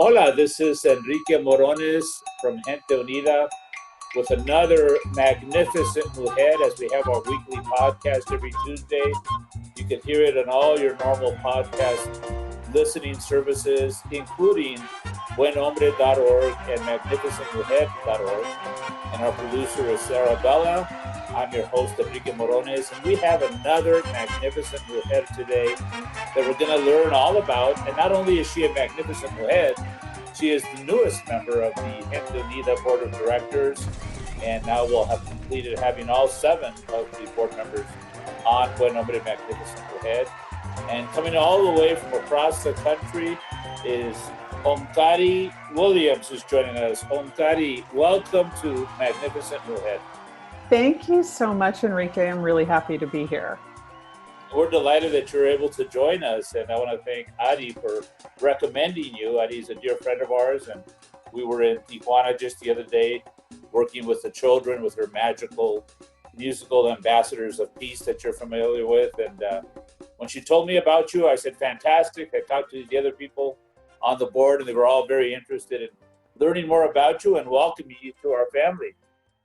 Hola, this is Enrique Morones from Gentonita with another magnificent Mujer as we have our weekly podcast every Tuesday. You can hear it on all your normal podcast listening services, including buenhombre.org and magnificentmujer.org. And our producer is Sarah Bella. I'm your host, Enrique Morones, and we have another magnificent mujer today that we're going to learn all about. And not only is she a magnificent mujer, she is the newest member of the Gentonita Board of Directors, and now we'll have completed having all 7 of the board members on Buen Hombre Magnificent Mujer. And coming all the way from across the country is Omkari Williams, who's joining us. Omkari, welcome to Magnificent Mujer. Thank you so much, Enrique. I'm really happy to be here. We're delighted that you're able to join us, and I want to thank Adi for recommending you. Adi's a dear friend of ours, and we were in Tijuana just the other day working with the children with her magical musical ambassadors of peace that you're familiar with. And when she told me about you, I said, fantastic. I talked to the other people on the board, and they were all very interested in learning more about you and welcoming you to our family.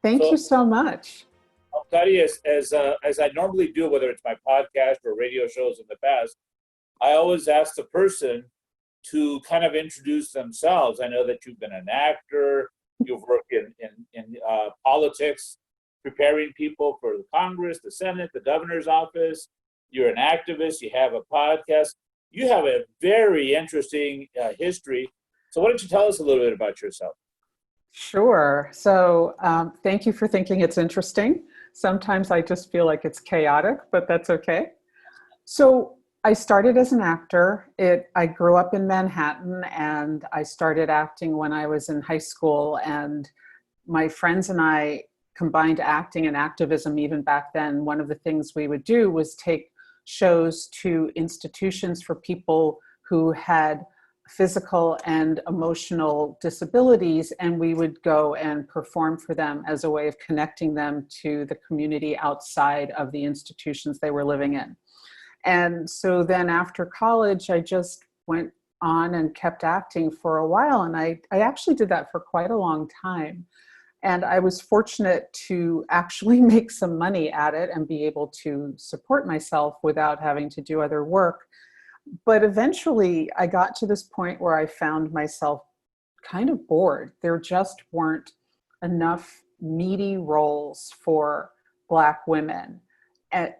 Thank you so much. Omkari, as I normally do, whether it's my podcast or radio shows in the past, I always ask the person to kind of introduce themselves. I know that you've been an actor, you've worked in politics, preparing people for the Congress, the Senate, the governor's office. You're an activist, you have a podcast. You have a very interesting history. So why don't you tell us a little bit about yourself? Sure. So thank you for thinking it's interesting. Sometimes I just feel like it's chaotic, but that's okay. So I started as an actor. I grew up in Manhattan, and I started acting when I was in high school. And my friends and I combined acting and activism even back then. One of the things we would do was take shows to institutions for people who had physical and emotional disabilities, and we would go and perform for them as a way of connecting them to the community outside of the institutions they were living in. And so then after college, I just went on and kept acting for a while, and I actually did that for quite a long time. And I was fortunate to actually make some money at it and be able to support myself without having to do other work. But eventually I got to this point where I found myself kind of bored. There just weren't enough meaty roles for Black women. And,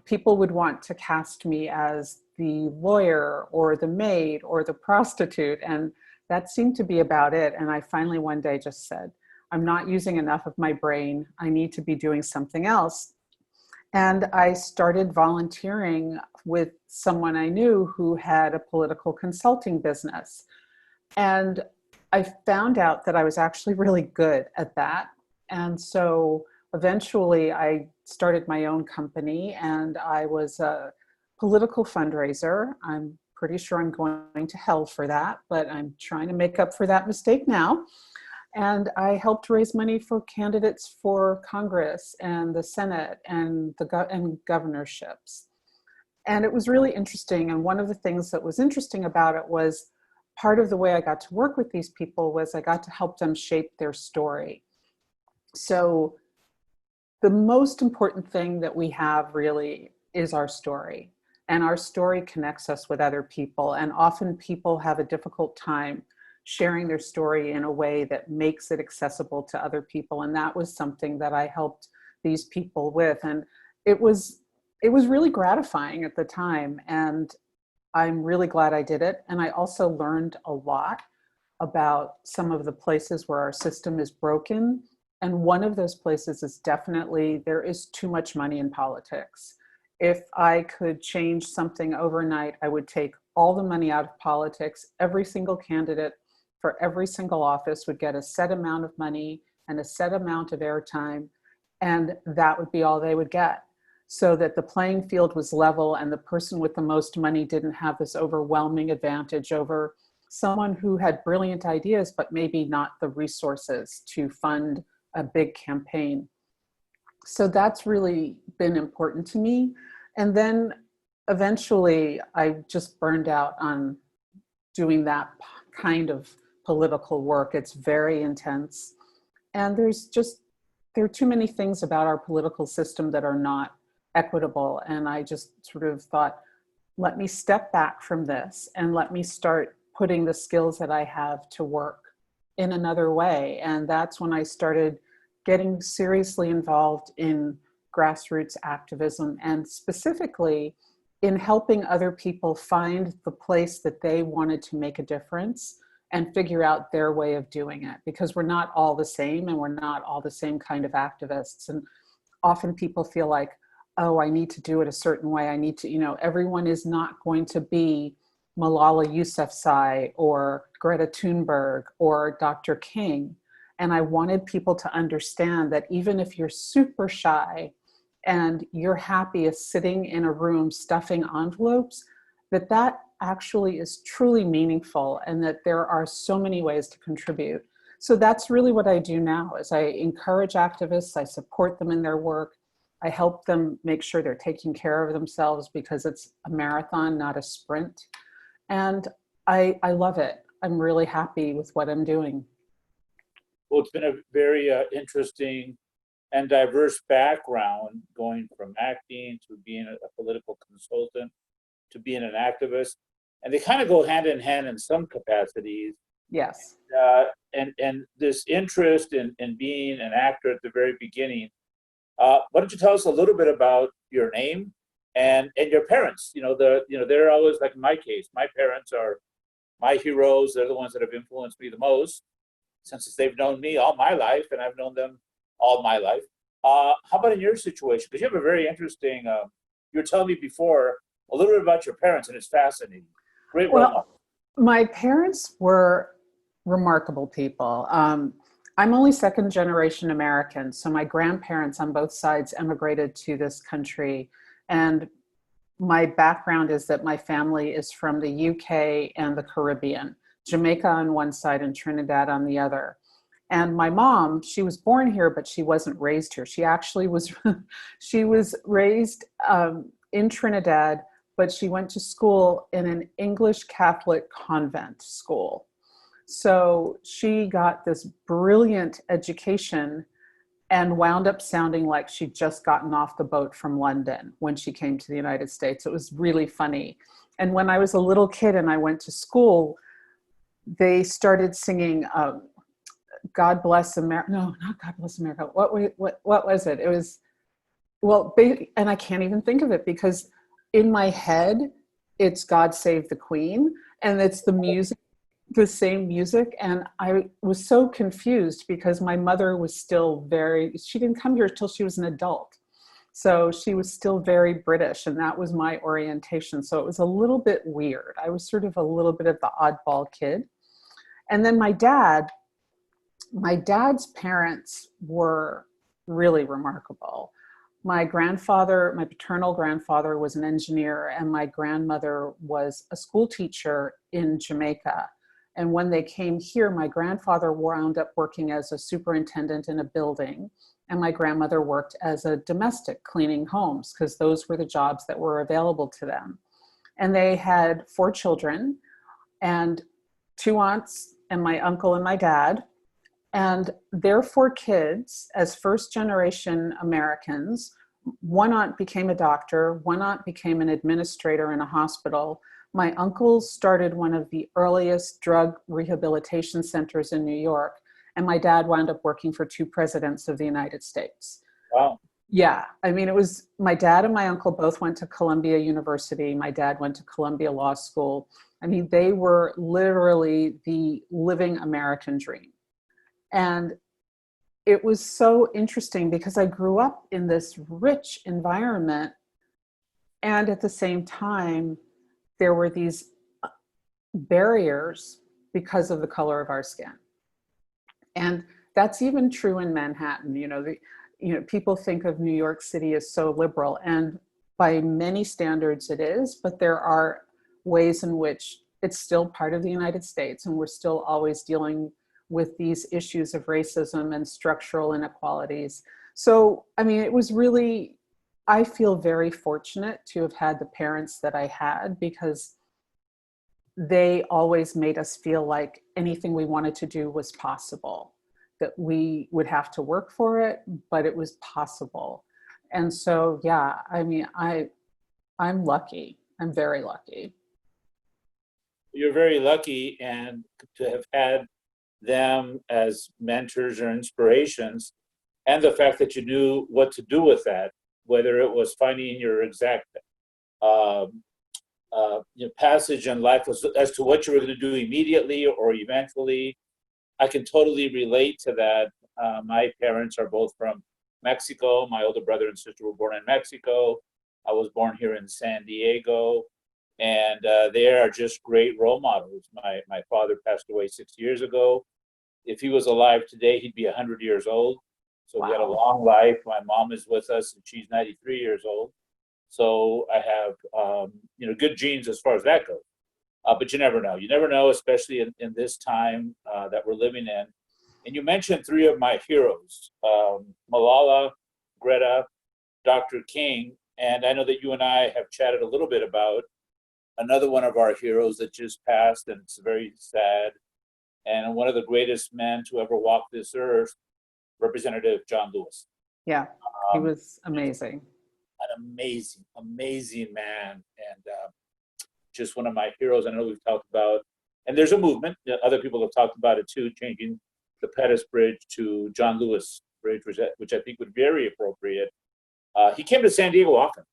people would want to cast me as the lawyer or the maid or the prostitute. And that seemed to be about it. And I finally one day just said, I'm not using enough of my brain. I need to be doing something else. And I started volunteering with someone I knew who had a political consulting business. And I found out that I was actually really good at that. And so eventually I started my own company, and I was a political fundraiser. I'm pretty sure I'm going to hell for that, but I'm trying to make up for that mistake now. And I helped raise money for candidates for Congress and the Senate and and governorships. And it was really interesting. And one of the things that was interesting about it was part of the way I got to work with these people was I got to help them shape their story. So the most important thing that we have really is our story. And our story connects us with other people. And often people have a difficult time sharing their story in a way that makes it accessible to other people. And that was something that I helped these people with. And it was really gratifying at the time. And I'm really glad I did it. And I also learned a lot about some of the places where our system is broken. And one of those places is definitely there is too much money in politics. If I could change something overnight, I would take all the money out of politics. Every single candidate for every single office would get a set amount of money and a set amount of airtime, and that would be all they would get, so that the playing field was level and the person with the most money didn't have this overwhelming advantage over someone who had brilliant ideas but maybe not the resources to fund a big campaign. So that's really been important to me. And then eventually I just burned out on doing that kind of political work. It's very intense. And there are too many things about our political system that are not equitable. And I just sort of thought, let me step back from this and let me start putting the skills that I have to work in another way. And that's when I started getting seriously involved in grassroots activism, and specifically in helping other people find the place that they wanted to make a difference and figure out their way of doing it, because we're not all the same and we're not all the same kind of activists. And often people feel like, oh, I need to do it a certain way. I need to, everyone is not going to be Malala Yousafzai or Greta Thunberg or Dr. King. And I wanted people to understand that even if you're super shy and you're happy as sitting in a room stuffing envelopes, that actually is truly meaningful, and that there are so many ways to contribute. So that's really what I do now, is I encourage activists, I support them in their work, I help them make sure they're taking care of themselves, because it's a marathon, not a sprint. And I love it. I'm really happy with what I'm doing. Well, it's been a very interesting and diverse background, going from acting to being a political consultant to being an activist. And they kind of go hand in hand in some capacities. Yes. And this interest in being an actor at the very beginning, why don't you tell us a little bit about your name and your parents? They're always, like in my case, my parents are my heroes. They're the ones that have influenced me the most, since they've known me all my life and I've known them all my life. How about in your situation? Because you have a very interesting, you were telling me before a little bit about your parents, and it's fascinating. Great role model. My parents were remarkable people. I'm only second generation American, so my grandparents on both sides immigrated to this country. And my background is that my family is from the UK and the Caribbean, Jamaica on one side and Trinidad on the other. And my mom, she was born here, but she wasn't raised here. She actually was, she was raised in Trinidad, but she went to school in an English Catholic convent school. So she got this brilliant education and wound up sounding like she'd just gotten off the boat from London when she came to the United States. It was really funny. And when I was a little kid and I went to school, they started singing God Bless America. No, not God Bless America. What was it? It was, and I can't even think of it, because in my head, it's God Save the Queen, and it's the music, the same music. And I was so confused because my mother was still she didn't come here till she was an adult. So she was still very British, and that was my orientation. So it was a little bit weird. I was sort of a little bit of the oddball kid. And then my dad's parents were really remarkable. My paternal grandfather was an engineer, and my grandmother was a school teacher in Jamaica. And when they came here, my grandfather wound up working as a superintendent in a building, and my grandmother worked as a domestic, cleaning homes, because those were the jobs that were available to them. And they had 4 children and 2 aunts and my uncle and my dad. And their 4 kids, as first generation Americans, one aunt became a doctor, one aunt became an administrator in a hospital. My uncle started one of the earliest drug rehabilitation centers in New York, and my dad wound up working for 2 presidents of the United States. Wow. Yeah, I mean, it was, my dad and my uncle both went to Columbia University. My dad went to Columbia Law School. I mean, they were literally the living American dream. And it was so interesting because I grew up in this rich environment, and at the same time, there were these barriers because of the color of our skin. And that's even true in Manhattan. People think of New York City as so liberal, and by many standards it is, but there are ways in which it's still part of the United States, and we're still always dealing with these issues of racism and structural inequalities. So, I mean, it was really, I feel very fortunate to have had the parents that I had, because they always made us feel like anything we wanted to do was possible, that we would have to work for it, but it was possible. And so, yeah, I mean, I'm lucky. I'm very lucky. You're very lucky, and to have had them as mentors or inspirations, and the fact that you knew what to do with that, whether it was finding your exact passage in life was as to what you were going to do immediately or eventually. I can totally relate to that. My parents are both from Mexico. My older brother and sister were born in Mexico. I was born here in San Diego, and they are just great role models. My father passed away 6 years ago. If he was alive today, he'd be 100 years old. So he had a long life. My mom is with us, and she's 93 years old. So I have, good genes as far as that goes. But you never know. You never know, especially in this time that we're living in. And you mentioned three of my heroes, Malala, Greta, Dr. King. And I know that you and I have chatted a little bit about another one of our heroes that just passed, and it's very sad. And one of the greatest men to ever walk this earth, Representative John Lewis. Yeah, he was amazing. An amazing man, and just one of my heroes. I know we've talked about, and there's a movement. Other people have talked about it too, changing the Pettus Bridge to John Lewis Bridge, which I think would be very appropriate. He came to San Diego often.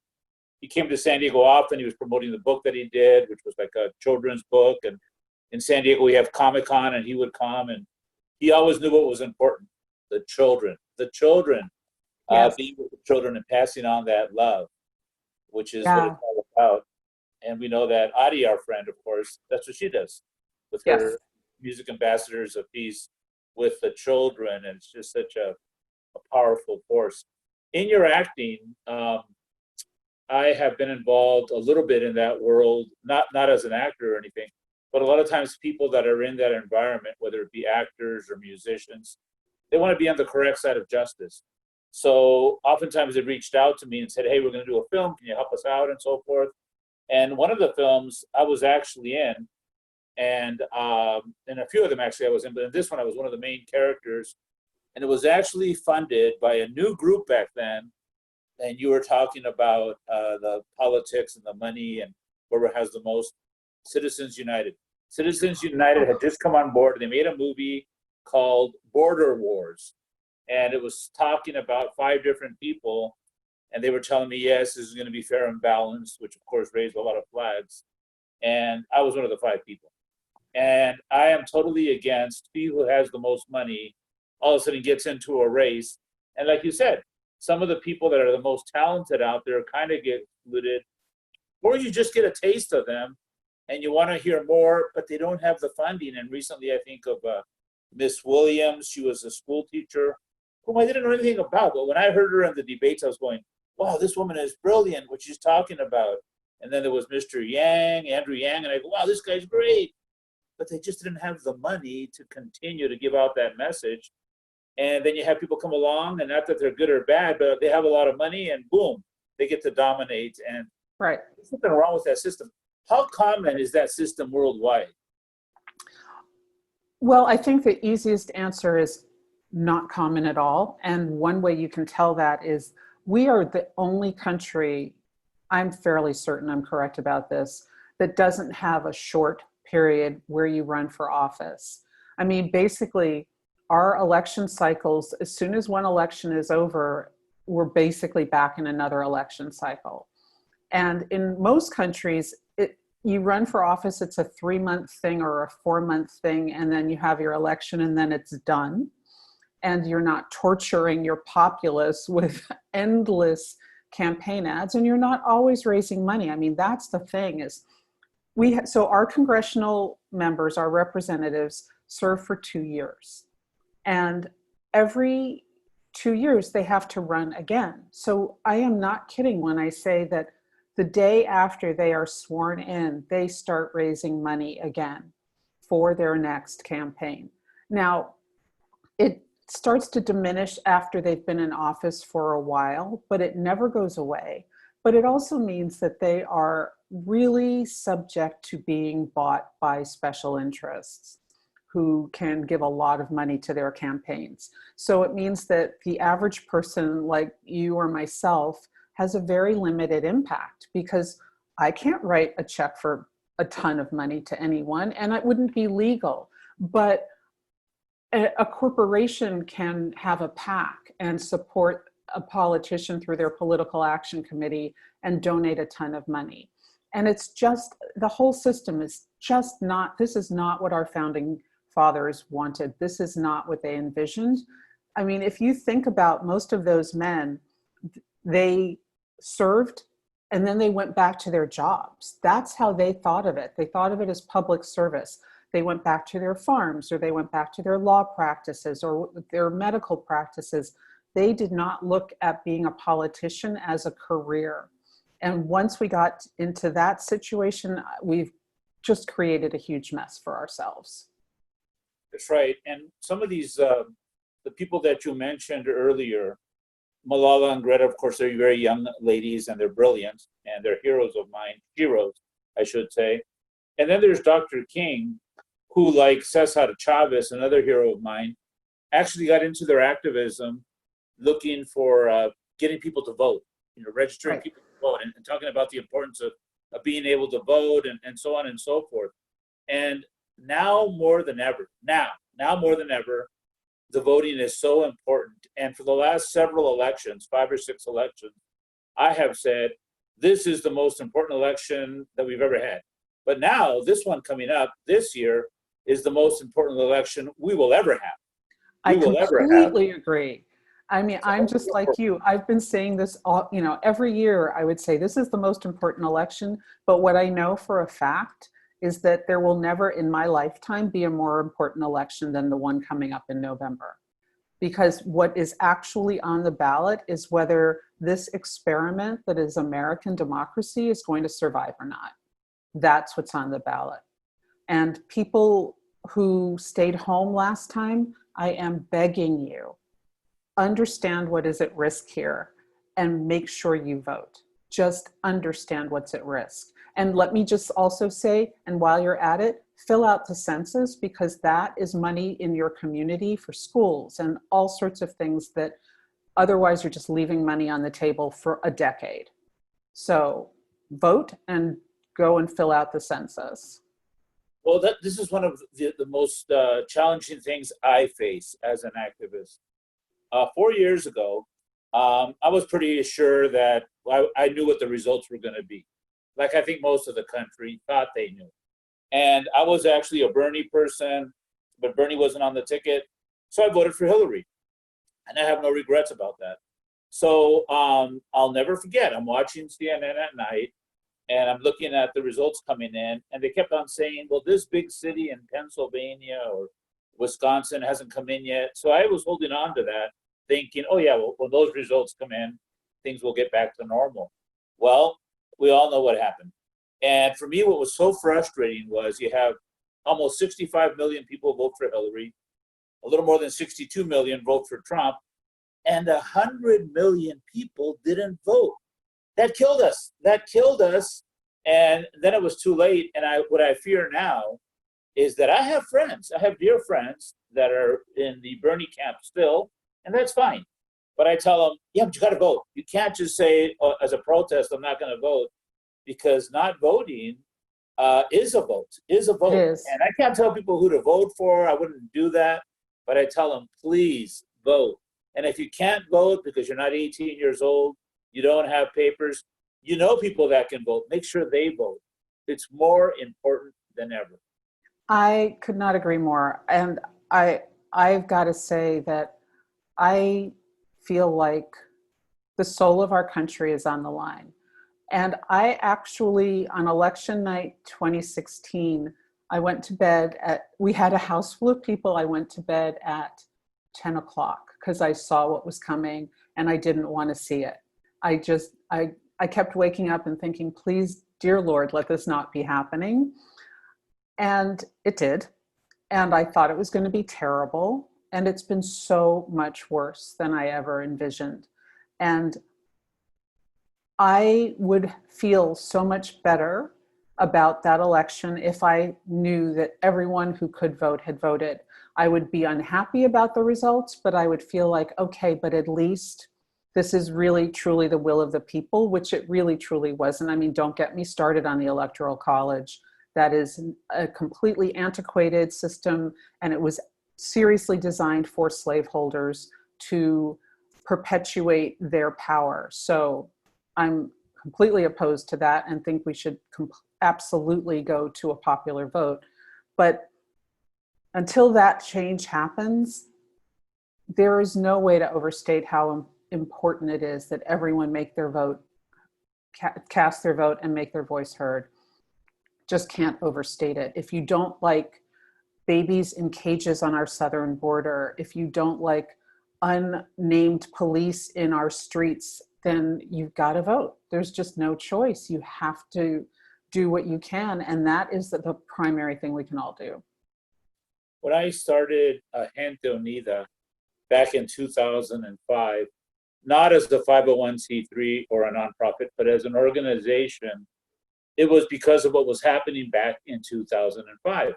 He was promoting the book that he did, which was like a children's book. And in San Diego, we have Comic-Con, and he would come, and he always knew what was important: the children. Yes. Being with the children and passing on that love, which is what it's all about. And we know that Adi, our friend, of course, that's what she does with her music ambassadors of peace with the children. And it's just such a powerful force. In your acting, I have been involved a little bit in that world, not as an actor or anything, but a lot of times people that are in that environment, whether it be actors or musicians, they want to be on the correct side of justice. So oftentimes they reached out to me and said, hey, we're going to do a film. Can you help us out and so forth? And one of the films I was actually in, and a few of them actually I was in, but in this one I was one of the main characters. And it was actually funded by a new group back then. And you were talking about the politics and the money and whoever has the most. Citizens United. Citizens United had just come on board. They made a movie called Border Wars. And it was talking about 5 different people, and they were telling me, yes, this is going to be fair and balanced, which of course raised a lot of flags. And I was one of the 5 people. And I am totally against he who has the most money all of a sudden gets into a race. And like you said, some of the people that are the most talented out there kind of get excluded, or you just get a taste of them and you want to hear more, but they don't have the funding. And recently I think of Miss Williams. She was a school teacher whom I didn't know anything about. But when I heard her in the debates, I was going, wow, this woman is brilliant, what she's talking about. And then there was Mr. Yang, Andrew Yang, and I go, wow, this guy's great. But they just didn't have the money to continue to give out that message. And then you have people come along, and not that they're good or bad, but they have a lot of money, and boom, they get to dominate. And right. There's something wrong with that system. How common is that system worldwide? Well, I think the easiest answer is not common at all. And one way you can tell that is we are the only country, I'm fairly certain I'm correct about this, that doesn't have a short period where you run for office. I mean, basically, our election cycles, as soon as one election is over, we're basically back in another election cycle. And in most countries, you run for office, it's a 3-month thing or a 4-month thing, and then you have your election and then it's done. And you're not torturing your populace with endless campaign ads, and you're not always raising money. I mean, that's the thing is, so our congressional members, our representatives, serve for 2 years. And every 2 years, they have to run again. So I am not kidding when I say that the day after they are sworn in, they start raising money again for their next campaign. Now, it starts to diminish after they've been in office for a while, but it never goes away. But it also means that they are really subject to being bought by special interests who can give a lot of money to their campaigns. So it means that the average person like you or myself has a very limited impact, because I can't write a check for a ton of money to anyone, and it wouldn't be legal. But a corporation can have a PAC and support a politician through their political action committee and donate a ton of money. And it's just, the whole system is just not, this is not what our founding fathers wanted. This is not what they envisioned. I mean, if you think about most of those men, they served and then they went back to their jobs. That's how they thought of it. They thought of it as public service. They went back to their farms, or they went back to their law practices or their medical practices. They did not look at being a politician as a career. And once we got into that situation, we've just created a huge mess for ourselves. That's right. And some of these, the people that you mentioned earlier, Malala and Greta, of course, they're very young ladies and they're brilliant and they're heroes of mine, heroes, I should say. And then there's Dr. King, who, like Cesar Chavez, another hero of mine, actually got into their activism looking for getting people to vote, registering people to vote, and talking about the importance of being able to vote and so on and so forth. And now more than ever, the voting is so important. And for the last several elections, 5 or 6 elections, I have said, this is the most important election that we've ever had. But now, this one coming up this year is the most important election we will ever have. I completely agree. I mean, I'm just like you. I've been saying this all, every year I would say this is the most important election. But what I know for a fact is that there will never in my lifetime be a more important election than the one coming up in November. Because what is actually on the ballot is whether this experiment that is American democracy is going to survive or not. That's what's on the ballot. And people who stayed home last time, I am begging you, understand what is at risk here and make sure you vote. Just understand what's at risk. And let me just also say, and while you're at it, fill out the census, because that is money in your community for schools and all sorts of things that otherwise you're just leaving money on the table for a decade. So vote and go and fill out the census. Well, this is one of the most challenging things I face as an activist. 4 years ago, I was pretty sure that I knew what the results were going to be. Like I think most of the country thought they knew. And I was actually a Bernie person, but Bernie wasn't on the ticket. So I voted for Hillary. And I have no regrets about that. So I'll never forget, I'm watching CNN at night, and I'm looking at the results coming in, and they kept on saying, well, this big city in Pennsylvania or Wisconsin hasn't come in yet. So I was holding on to that, thinking, oh yeah, well, when those results come in, things will get back to normal. Well, we all know what happened. And for me, what was so frustrating was you have almost 65 million people vote for Hillary, a little more than 62 million vote for Trump, and 100 million people didn't vote. That killed us. And then it was too late. And what I fear now is that I have dear friends that are in the Bernie camp still, and that's fine. But I tell them, yeah, but you got to vote. You can't just say as a protest, I'm not going to vote, because not voting is a vote. And I can't tell people who to vote for. I wouldn't do that. But I tell them, please vote. And if you can't vote because you're not 18 years old, you don't have papers, people that can vote, make sure they vote. It's more important than ever. I could not agree more. And I've got to say that I feel like the soul of our country is on the line. And I actually, on election night 2016, I went to bed we had a house full of people. I went to bed at 10 o'clock because I saw what was coming and I didn't want to see it. I kept waking up and thinking, please, dear Lord, let this not be happening. And it did. And I thought it was going to be terrible. And it's been so much worse than I ever envisioned. And I would feel so much better about that election if I knew that everyone who could vote had voted. I would be unhappy about the results, but I would feel like, okay, but at least this is really truly the will of the people, which it really truly wasn't. I mean, don't get me started on the Electoral College. That is a completely antiquated system, and it was seriously designed for slaveholders to perpetuate their power. So I'm completely opposed to that and think we should absolutely go to a popular vote. But until that change happens, there is no way to overstate how important it is that everyone make their vote, cast their vote, and make their voice heard. Just can't overstate it. If you don't like babies in cages on our southern border, if you don't like unnamed police in our streets, then you've got to vote. There's just no choice. You have to do what you can. And that is the primary thing we can all do. When I started Gentonita back in 2005, not as a 501c3 or a nonprofit, but as an organization, it was because of what was happening back in 2005.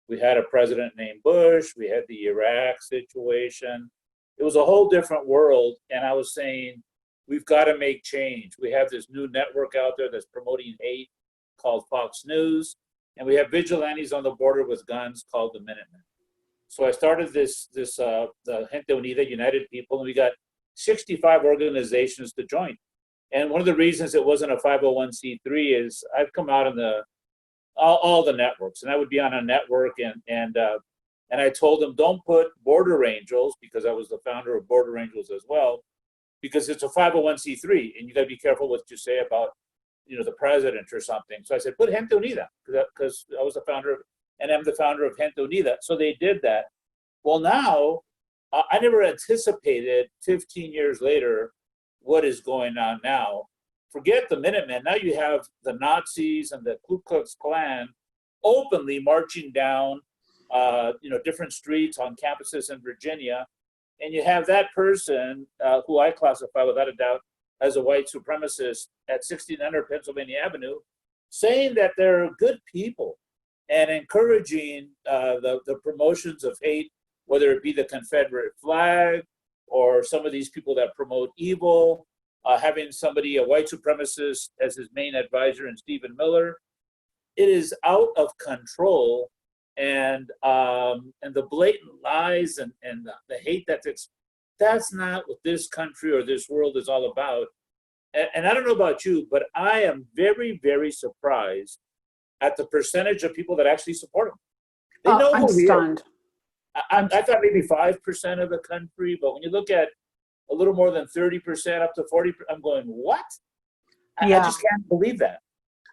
We had a president named Bush, we had the Iraq situation. It was a whole different world. And I was saying, we've got to make change. We have this new network out there that's promoting hate called Fox News. And we have vigilantes on the border with guns called the Minutemen. So I started the Gentonita United People, and we got 65 organizations to join. And one of the reasons it wasn't a 501c3 is I've come out in all the networks, and I would be on a network, and I told them, don't put Border Angels, because I was the founder of Border Angels as well, because it's a 501c3, and you got to be careful what you say about, the president or something. So I said, put Gentonita, because I was the founder of, and I'm the founder of Gentonita. So they did that. Well, now, I never anticipated 15 years later what is going on now. Forget the Minutemen. Now you have the Nazis and the Ku Klux Klan openly marching down, different streets on campuses in Virginia. And you have that person who I classify without a doubt as a white supremacist at 1600 Pennsylvania Avenue, saying that they're good people and encouraging the promotions of hate, whether it be the Confederate flag or some of these people that promote evil, having somebody, a white supremacist, as his main advisor in Stephen Miller. It is out of control, and the blatant lies and the hate that's not what this country or this world is all about. And I don't know about you, but I am very, very surprised at the percentage of people that actually support him. They know I'm stunned. I thought maybe 5% of the country, but when you look at a little more than 30%, up to 40%, I'm going, what? I just can't believe that.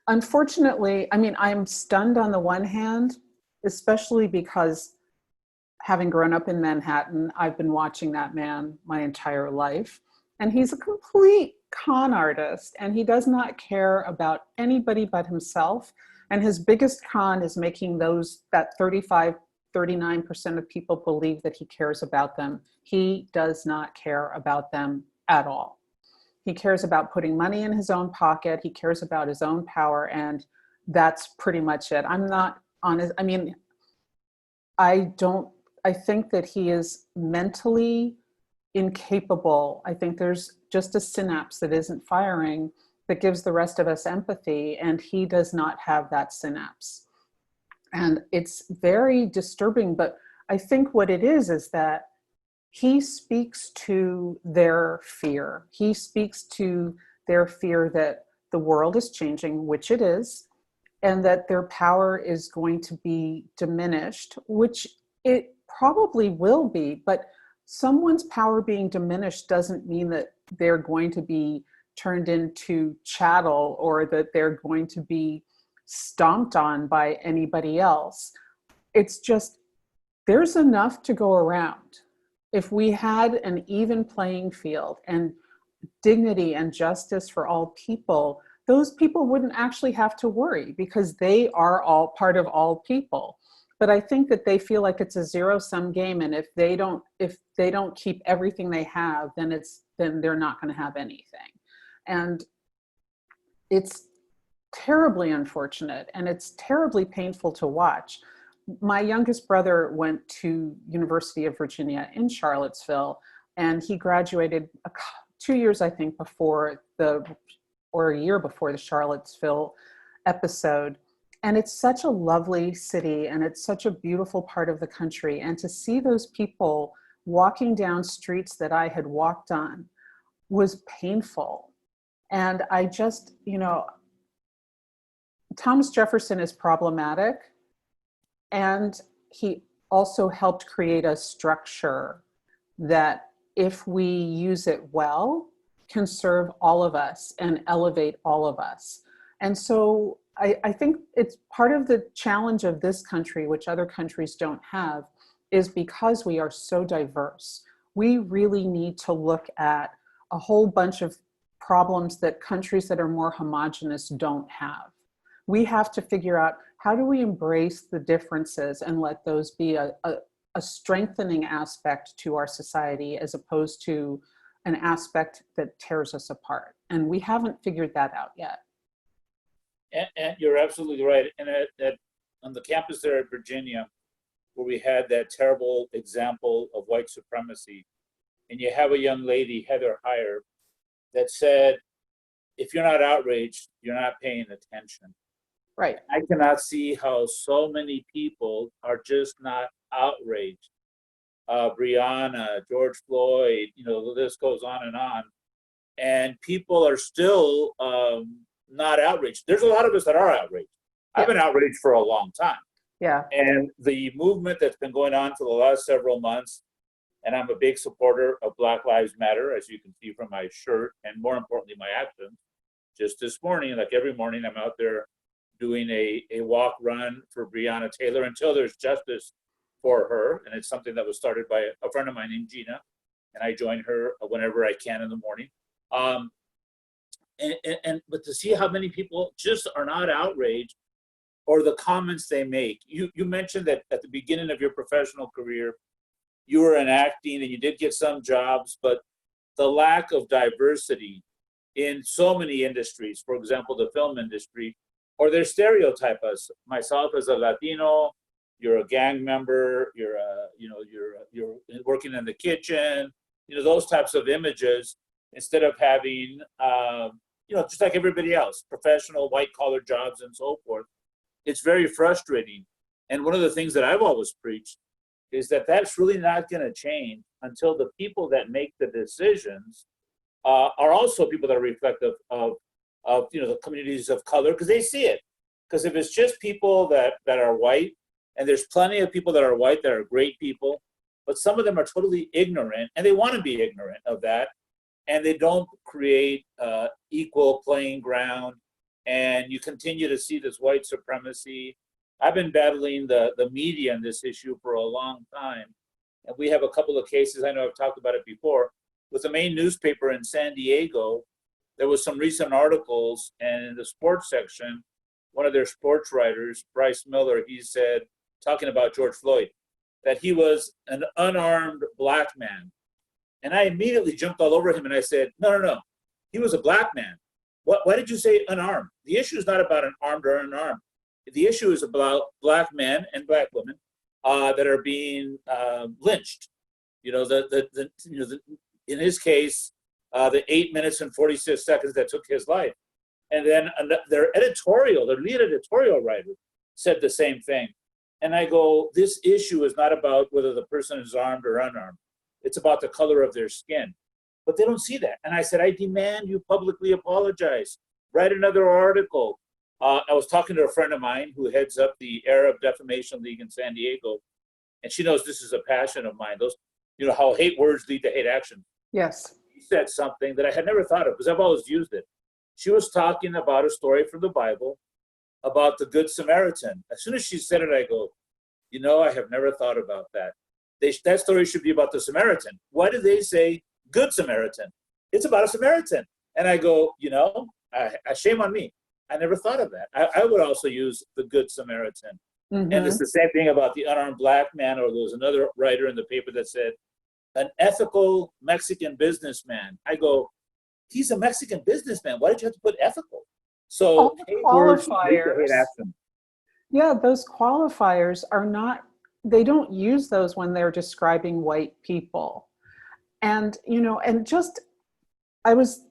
Unfortunately, I mean, I'm stunned on the one hand, especially because having grown up in Manhattan, I've been watching that man my entire life. And he's a complete con artist, and he does not care about anybody but himself. And his biggest con is making that 39% of people believe that he cares about them. He does not care about them at all. He cares about putting money in his own pocket. He cares about his own power, and that's pretty much it. I'm not honest. I mean, I think that he is mentally incapable. I think there's just a synapse that isn't firing that gives the rest of us empathy, and he does not have that synapse. And it's very disturbing, but I think what it is that he speaks to their fear. He speaks to their fear that the world is changing, which it is, and that their power is going to be diminished, which it probably will be, but someone's power being diminished doesn't mean that they're going to be turned into chattel or that they're going to be stomped on by anybody else. It's just, there's enough to go around. If we had an even playing field and dignity and justice for all people, those people wouldn't actually have to worry because they are all part of all people. But I think that they feel like it's a zero-sum game, and if they don't keep everything they have, then they're not going to have anything. And it's terribly unfortunate and it's terribly painful to watch. My youngest brother went to University of Virginia in Charlottesville, and he graduated 2 years, I think, or a year before the Charlottesville episode. And it's such a lovely city, and it's such a beautiful part of the country. And to see those people walking down streets that I had walked on was painful. And I just, Thomas Jefferson is problematic, and he also helped create a structure that, if we use it well, can serve all of us and elevate all of us. And so I think it's part of the challenge of this country, which other countries don't have, is because we are so diverse. We really need to look at a whole bunch of problems that countries that are more homogenous don't have. We have to figure out, how do we embrace the differences and let those be a strengthening aspect to our society, as opposed to an aspect that tears us apart. And we haven't figured that out yet. And you're absolutely right. And on the campus there at Virginia, where we had that terrible example of white supremacy, and you have a young lady, Heather Heyer, that said, if you're not outraged, you're not paying attention. Right. I cannot see how so many people are just not outraged. Breonna, George Floyd, the list goes on. And people are still not outraged. There's a lot of us that are outraged. Yeah. I've been outraged for a long time. Yeah. And the movement that's been going on for the last several months, and I'm a big supporter of Black Lives Matter, as you can see from my shirt, and more importantly, my actions. Just this morning, like every morning, I'm out there doing a walk run for Breonna Taylor until there's justice for her. And it's something that was started by a friend of mine named Gina, and I join her whenever I can in the morning. But to see how many people just are not outraged, or the comments they make. You mentioned that at the beginning of your professional career, you were in acting and you did get some jobs, but the lack of diversity in so many industries, for example, the film industry, or they stereotype us. Myself as a Latino, you're a gang member, you're working in the kitchen, those types of images, instead of having, just like everybody else, professional white collar jobs and so forth. It's very frustrating. And one of the things that I've always preached is that that's really not going to change until the people that make the decisions are also people that are reflective of the communities of color, because they see it. Because if it's just people that are white, and there's plenty of people that are white that are great people, but some of them are totally ignorant, and they want to be ignorant of that, and they don't create equal playing ground, and you continue to see this white supremacy. I've been battling the media on this issue for a long time, and we have a couple of cases, I know I've talked about it before, with the main newspaper in San Diego. There was some recent articles, and in the sports section, one of their sports writers, Bryce Miller, he said, talking about George Floyd, that he was an unarmed black man. And I immediately jumped all over him and I said, no, he was a black man. Why did you say unarmed? The issue is not about an armed or unarmed. The issue is about black men and black women that are being lynched. In his case, the 8 minutes and 46 seconds that took his life. And then their lead editorial writer said the same thing. And I go, this issue is not about whether the person is armed or unarmed. It's about the color of their skin. But they don't see that. And I said, I demand you publicly apologize. Write another article. I was talking to a friend of mine who heads up the Arab Defamation League in San Diego. And she knows this is a passion of mine. Those, how hate words lead to hate action. Yes. She said something that I had never thought of, because I've always used it. She was talking about a story from the Bible about the Good Samaritan. As soon as she said it, I go, I have never thought about that. That story should be about the Samaritan. Why do they say Good Samaritan? It's about a Samaritan. And I go, shame on me. I never thought of that. I would also use the Good Samaritan. Mm-hmm. And it's the same thing about the unarmed black man, or there was another writer in the paper that said, an ethical Mexican businessman. I go, he's a Mexican businessman. Why did you have to put ethical? So All the hate words lead to hate qualifiers, action. yeah, those qualifiers are not, they don't use those when they're describing white people. And, you know, and just, I was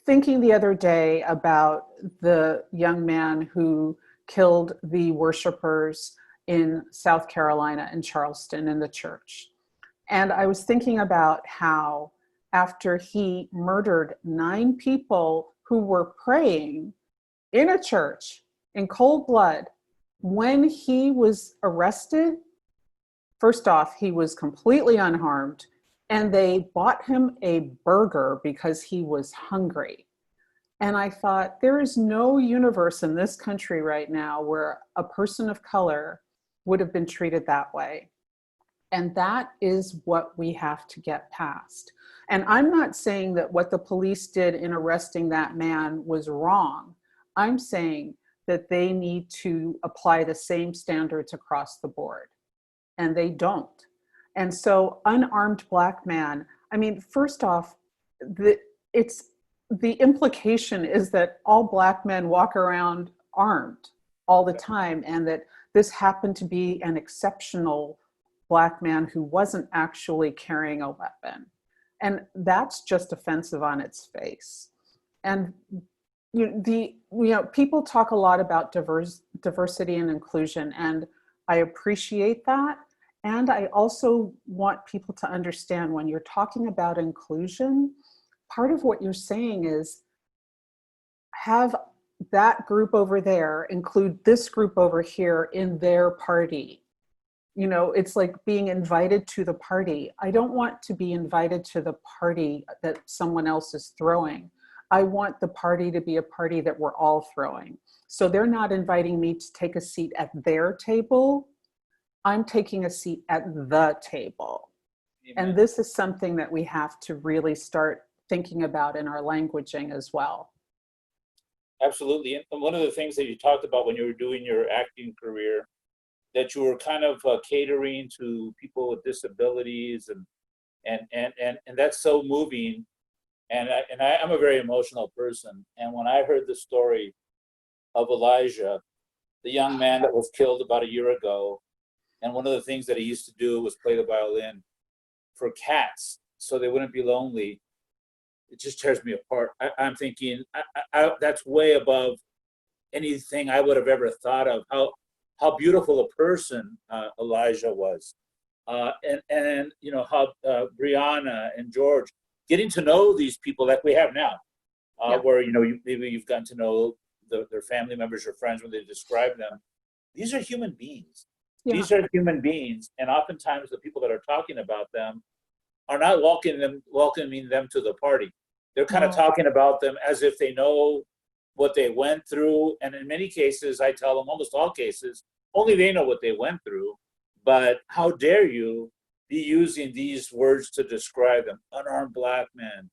thinking the other day about the young man who killed the worshipers in South Carolina in Charleston in the church. And I was thinking about how after he murdered 9 people who were praying in a church in cold blood, when he was arrested, first off, he was completely unharmed, and they bought him a burger because he was hungry. And I thought, there is no universe in this country right now where a person of color would have been treated that way. And that is what we have to get past. And I'm not saying that what the police did in arresting that man was wrong. I'm saying that they need to apply the same standards across the board. And they don't. And so unarmed Black man, I mean, first off, the implication is that all Black men walk around armed all the time, and that this happened to be an exceptional Black man who wasn't actually carrying a weapon. And that's just offensive on its face. And people talk a lot about diversity and inclusion, and I appreciate that. And I also want people to understand, when you're talking about inclusion, part of what you're saying is have that group over there include this group over here in their party. You know, it's like being invited to the party. I don't want to be invited to the party that someone else is throwing. I want the party to be a party that we're all throwing. So they're not inviting me to take a seat at their table. I'm taking a seat at the table. Amen. And this is something that we have to really start thinking about in our languaging as well. Absolutely. And one of the things that you talked about when you were doing your acting career, that you were kind of catering to people with disabilities, and that's so moving. And I'm a very emotional person. And when I heard the story of Elijah, the young man that was killed about a year ago, and one of the things that he used to do was play the violin for cats so they wouldn't be lonely, it just tears me apart. I'm thinking that's way above anything I would have ever thought of. How beautiful a person Elijah was, and you know how Brianna and George, getting to know these people like we have now, where maybe you've gotten to know their family members or friends when they describe them. These are human beings. Yeah. These are human beings, and oftentimes the people that are talking about them are not welcoming them to the party. They're kind of talking about them as if they know what they went through. And in many cases, I tell them, almost all cases, only they know what they went through. But how dare you be using these words to describe them? Unarmed Black man,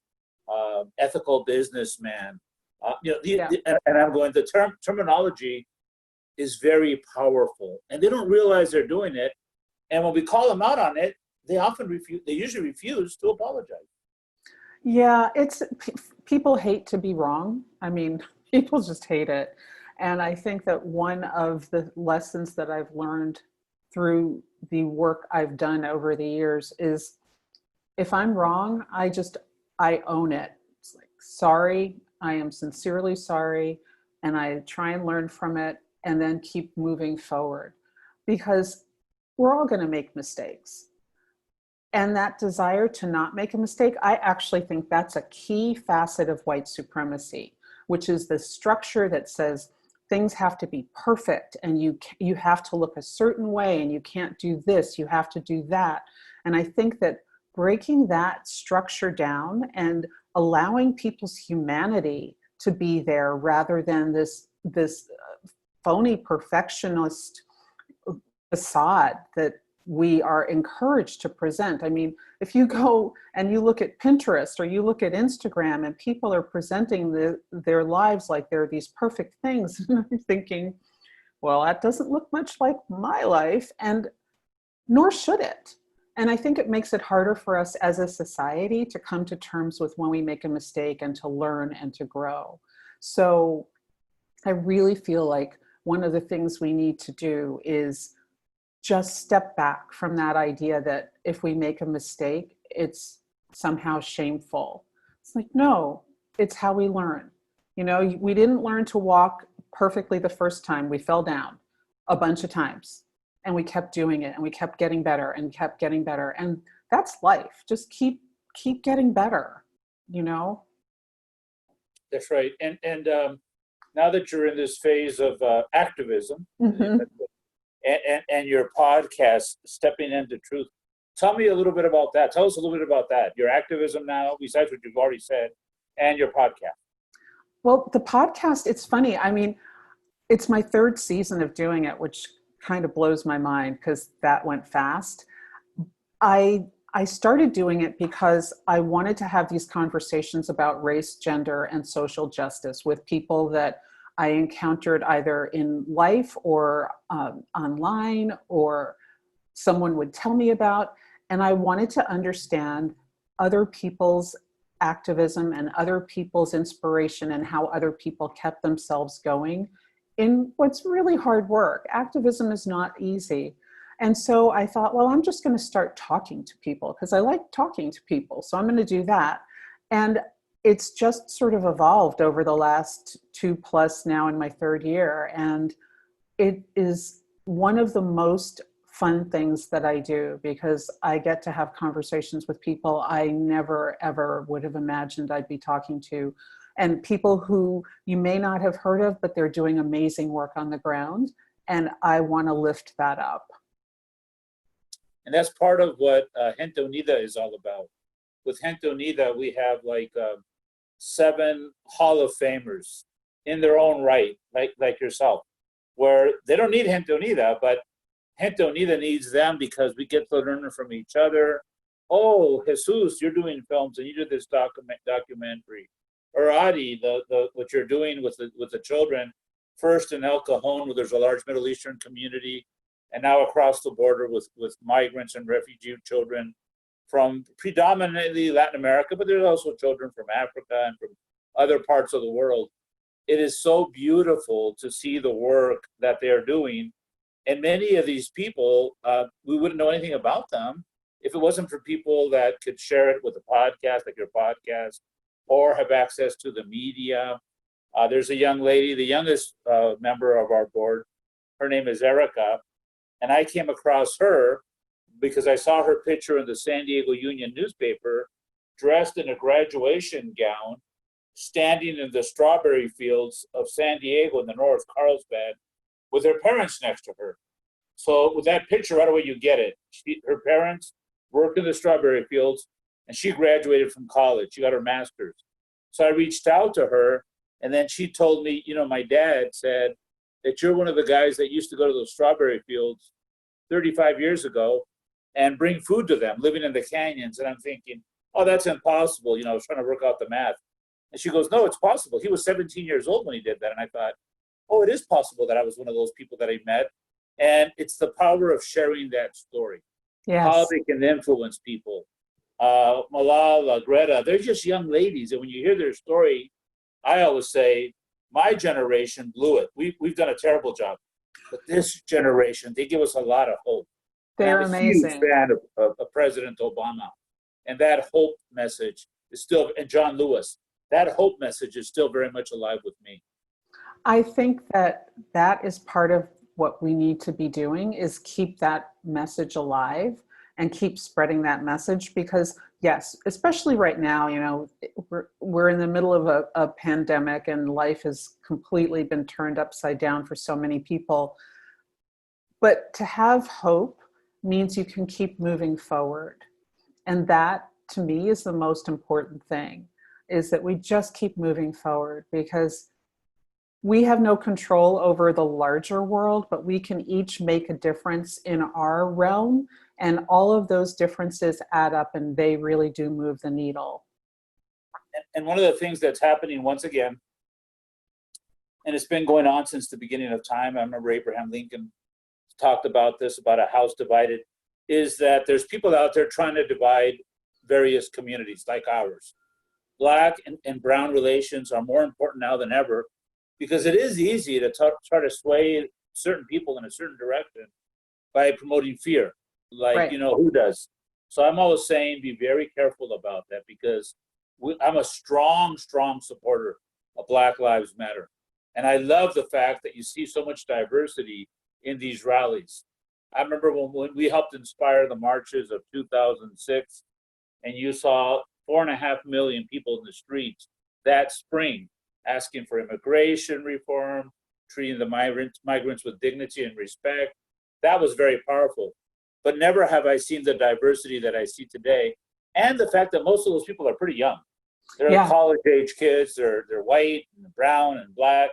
ethical businessman. And I'm going, the terminology is very powerful. And they don't realize they're doing it. And when we call them out on it, they usually refuse to apologize. Yeah, people hate to be wrong. I mean, people just hate it. And I think that one of the lessons that I've learned through the work I've done over the years is, if I'm wrong, I own it. It's like, sorry, I am sincerely sorry. And I try and learn from it and then keep moving forward, because we're all going to make mistakes. And that desire to not make a mistake, I actually think that's a key facet of white supremacy, which is the structure that says things have to be perfect, and you have to look a certain way, and you can't do this, you have to do that. And I think that breaking that structure down and allowing people's humanity to be there, rather than this phony perfectionist facade that we are encouraged to present. I mean, if you go and you look at Pinterest or you look at Instagram, and people are presenting their lives like they're these perfect things, and I'm thinking, well, that doesn't look much like my life, and nor should it. And I think it makes it harder for us as a society to come to terms with when we make a mistake, and to learn and to grow. So I really feel like one of the things we need to do is just step back from that idea that if we make a mistake, it's somehow shameful. It's like, no, it's how we learn. You know, we didn't learn to walk perfectly the first time. We fell down a bunch of times and we kept doing it and we kept getting better and kept getting better. And that's life. Just keep getting better, you know? That's right. And now that you're in this phase of activism, Mm-hmm. and your podcast, Stepping into Truth, tell me a little bit about that. Tell us a little bit about that. Your activism now, besides what you've already said, and your podcast. Well, the podcast, it's funny. I mean, it's my third season of doing it, which kind of blows my mind because that went fast. I started doing it because I wanted to have these conversations about race, gender, and social justice with people that I encountered either in life or online, or someone would tell me about. And I wanted to understand other people's activism and other people's inspiration and how other people kept themselves going in what's really hard work. Activism is not easy. And so I thought, well, I'm just going to start talking to people because I like talking to people. So I'm going to do that. And it's just sort of evolved over the last 2+ now in my third year. And it is one of the most fun things that I do because I get to have conversations with people I never, ever would have imagined I'd be talking to. And people who you may not have heard of, but they're doing amazing work on the ground. And I want to lift that up. And that's part of what Gentonita is all about. With Gentonita, we have like 7 Hall of Famers in their own right, like yourself, where they don't need Gentonita, but Gentonita needs them because we get to learn from each other. Oh, Jesus, you're doing films and you did this documentary. Or Adi, the what you're doing with the children, first in El Cajon, where there's a large Middle Eastern community, and now across the border with migrants and refugee children from predominantly Latin America, but there's also children from Africa and from other parts of the world. It is so beautiful to see the work that they're doing. And many of these people, we wouldn't know anything about them if it wasn't for people that could share it with a podcast, like your podcast, or have access to the media. There's a young lady, the youngest member of our board. Her name is Erica. And I came across her because I saw her picture in the San Diego Union newspaper, dressed in a graduation gown, standing in the strawberry fields of San Diego in the North Carlsbad with her parents next to her. So with that picture, right away you get it. Her parents worked in the strawberry fields, and she graduated from college. She got her master's. So I reached out to her, and then she told me, you know, my dad said that you're one of the guys that used to go to those strawberry fields 35 years ago and bring food to them, living in the canyons. And I'm thinking, oh, that's impossible. You know, I was trying to work out the math. And she goes, no, it's possible. He was 17 years old when he did that. And I thought, oh, it is possible that I was one of those people that he met. And it's the power of sharing that story. Yes. How they can influence people. Malala, Greta, they're just young ladies. And when you hear their story, I always say, my generation blew it. We've done a terrible job. But this generation, they give us a lot of hope. They're I'm a amazing. huge fan of President Obama. And that hope message is still, and John Lewis, that hope message is still very much alive with me. I think that is part of what we need to be doing is keep that message alive and keep spreading that message because yes, especially right now, you know, we're in the middle of a pandemic and life has completely been turned upside down for so many people. But to have hope means you can keep moving forward. And that to me is the most important thing, is that we just keep moving forward because we have no control over the larger world, but we can each make a difference in our realm. And all of those differences add up and they really do move the needle. And one of the things that's happening once again, and it's been going on since the beginning of time, I remember Abraham Lincoln talked about this, about a house divided, is that there's people out there trying to divide various communities like ours. Black and brown relations are more important now than ever because it is easy to try to sway certain people in a certain direction by promoting fear, like, Right. you know, who does? So I'm always saying be very careful about that, because I'm a strong, strong supporter of Black Lives Matter. And I love the fact that you see so much diversity in these rallies. I remember when we helped inspire the marches of 2006, and you saw 4.5 million people in the streets that spring asking for immigration reform, treating the migrants with dignity and respect. That was very powerful. But never have I seen the diversity that I see today, and the fact that most of those people are pretty young. They're Yeah. college-age kids. They're white and brown and black.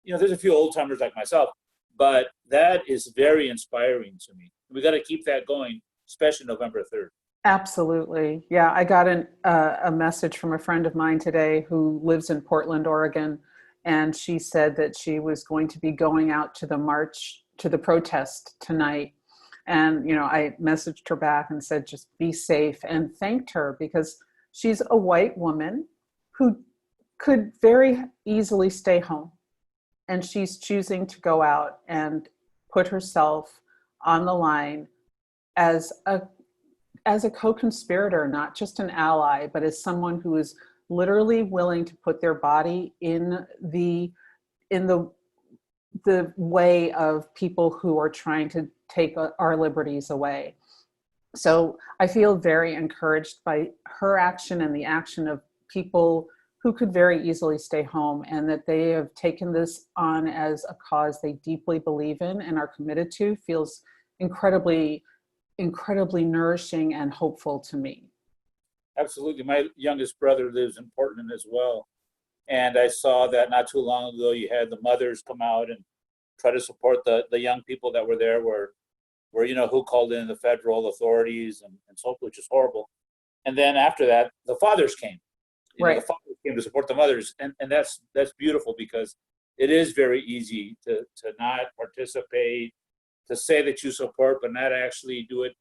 You know, there's a few old-timers like myself, but that is very inspiring to me. We got to keep that going, especially November 3rd. Absolutely. Yeah, I got a message from a friend of mine today who lives in Portland, Oregon, and she said that she was going to be going out to the march, to the protest tonight. And, you know, I messaged her back and said, just be safe, and thanked her, because she's a white woman who could very easily stay home. And she's choosing to go out and put herself on the line as a co-conspirator, not just an ally, but as someone who is literally willing to put their body in the way of people who are trying to take our liberties away. So I feel very encouraged by her action and the action of people who could very easily stay home, and that they have taken this on as a cause they deeply believe in and are committed to. Feels incredibly nourishing and hopeful to me. Absolutely. My youngest brother lives in Portland as well. And I saw that not too long ago, you had the mothers come out and try to support the young people that were there, where, you know, who called in the federal authorities and so forth, which is horrible. And then after that, the fathers came. You know, the fathers came to support the mothers. And that's beautiful, because it is very easy to not participate, to say that you support, but not actually do it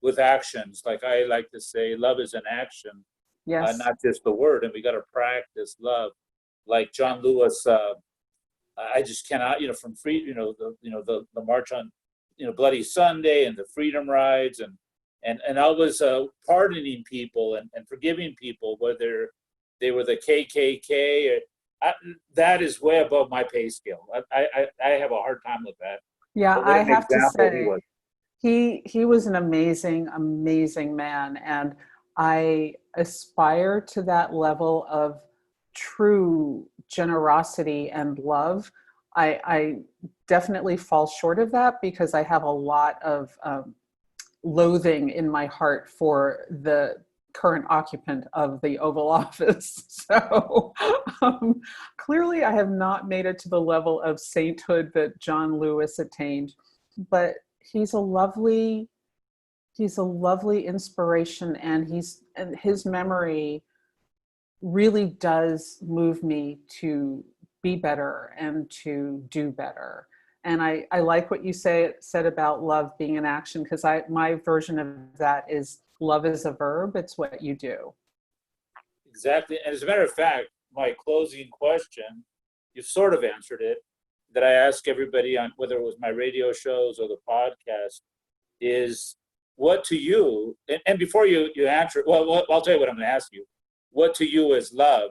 with actions. Like I like to say, love is an action, Yes. not just the word. And we got to practice love. Like John Lewis, I just cannot, you know, from free, the march on, Bloody Sunday and the freedom rides, and I was pardoning people and forgiving people, whether they were the KKK. That is way above my pay scale. I have a hard time with that. Yeah, I have to say, he was an amazing man, and I aspire to that level of true generosity and love. I definitely fall short of that, because I have a lot of loathing in my heart for the current occupant of the Oval Office. So clearly I have not made it to the level of sainthood that John Lewis attained, but he's a lovely inspiration, and his memory really does move me to be better and to do better. And I like what you said about love being an action, because my version of that is love is a verb. It's what you do. Exactly. And as a matter of fact, my closing question, you've sort of answered it, that I ask everybody on whether it was my radio shows or the podcast, is what to you, and before you answer, well, I'll tell you what I'm going to ask you. What to you is love?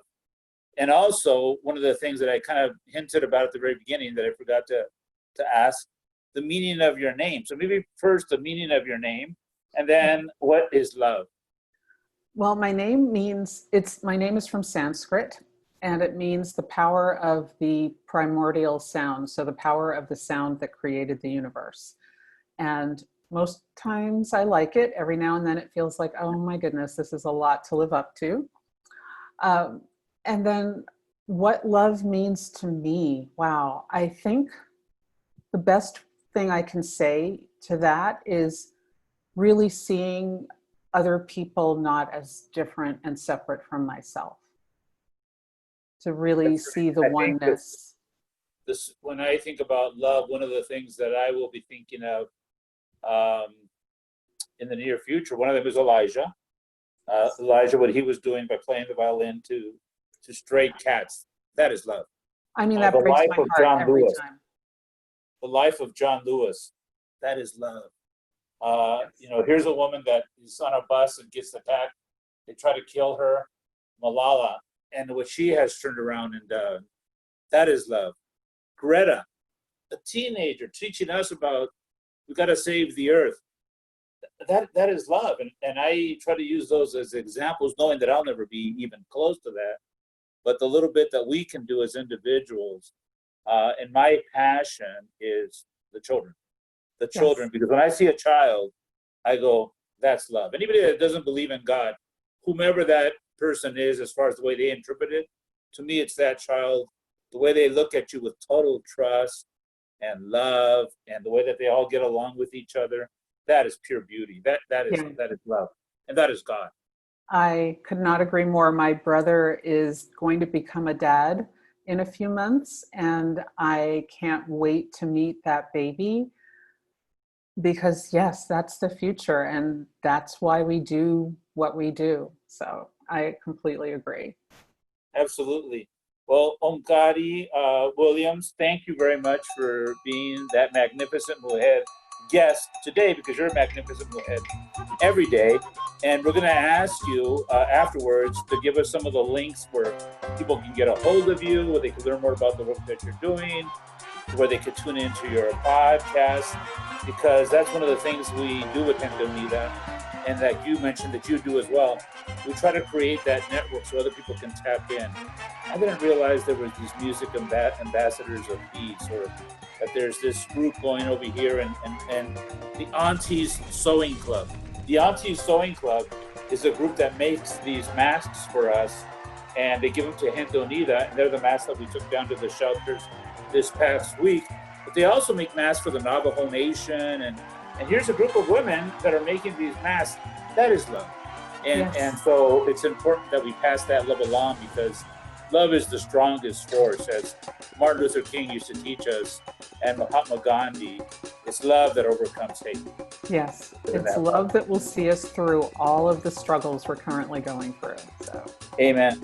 And also, one of the things that I kind of hinted about at the very beginning that I forgot to ask, the meaning of your name. So maybe first the meaning of your name, and then what is love? Well, my name is from Sanskrit, and it means the power of the primordial sound. So the power of the sound that created the universe. And most times I like it. Every now and then it feels like, oh my goodness, this is a lot to live up to. And then what love means to me. Wow. I think the best thing I can say to that is really seeing other people not as different and separate from myself. To really see the oneness. When I think about love, one of the things that I will be thinking of in the near future, one of them is Elijah. Elijah, what he was doing by playing the violin to stray cats, that is love. I mean, that The breaks life my of heart John every Lewis. time. The life of John Lewis. That is love. Here's a woman that is on a bus and gets attacked. They try to kill her, Malala, and what she has turned around and done. That is love. Greta, a teenager teaching us about we got to save the earth. That is love. And I try to use those as examples, knowing that I'll never be even close to that. But the little bit that we can do as individuals, and my passion is the children. The children, Yes. because when I see a child, I go, that's love. Anybody that doesn't believe in God, whomever that person is, as far as the way they interpret it, to me, it's that child, the way they look at you with total trust and love, and the way that they all get along with each other. That is pure beauty. That is Yeah. love, and that is God. I could not agree more. My brother is going to become a dad in a few months, and I can't wait to meet that baby because, yes, that's the future, and that's why we do what we do. So I completely agree. Absolutely. Well, Omkari Williams, thank you very much for being that magnificent Mujer guest today, because you're a magnificent Mujer every day. And we're going to ask you afterwards to give us some of the links where people can get a hold of you, where they can learn more about the work that you're doing, where they could tune into your podcast, because that's one of the things we do with Gentonita, and that you mentioned that you do as well. We try to create that network so other people can tap in. I didn't realize there was these music ambassadors of peace, or that there's this group going over here, and the Aunties Sewing Club. The Aunties Sewing Club is a group that makes these masks for us, and they give them to Gentonita, and they're the masks that we took down to the shelters this past week. But they also make masks for the Navajo Nation, and here's a group of women that are making these masks. That is love. Yes. And so it's important that we pass that love along, because love is the strongest force, as Martin Luther King used to teach us, and Mahatma Gandhi. It's love that overcomes hate. Yes, it's love that will see us through all of the struggles we're currently going through. So, amen.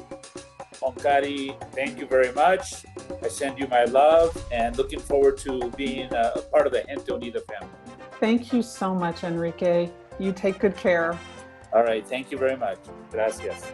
Omkari, thank you very much. I send you my love, and looking forward to being a part of the Gentonita family. Thank you so much, Enrique. You take good care. All right, thank you very much. Gracias.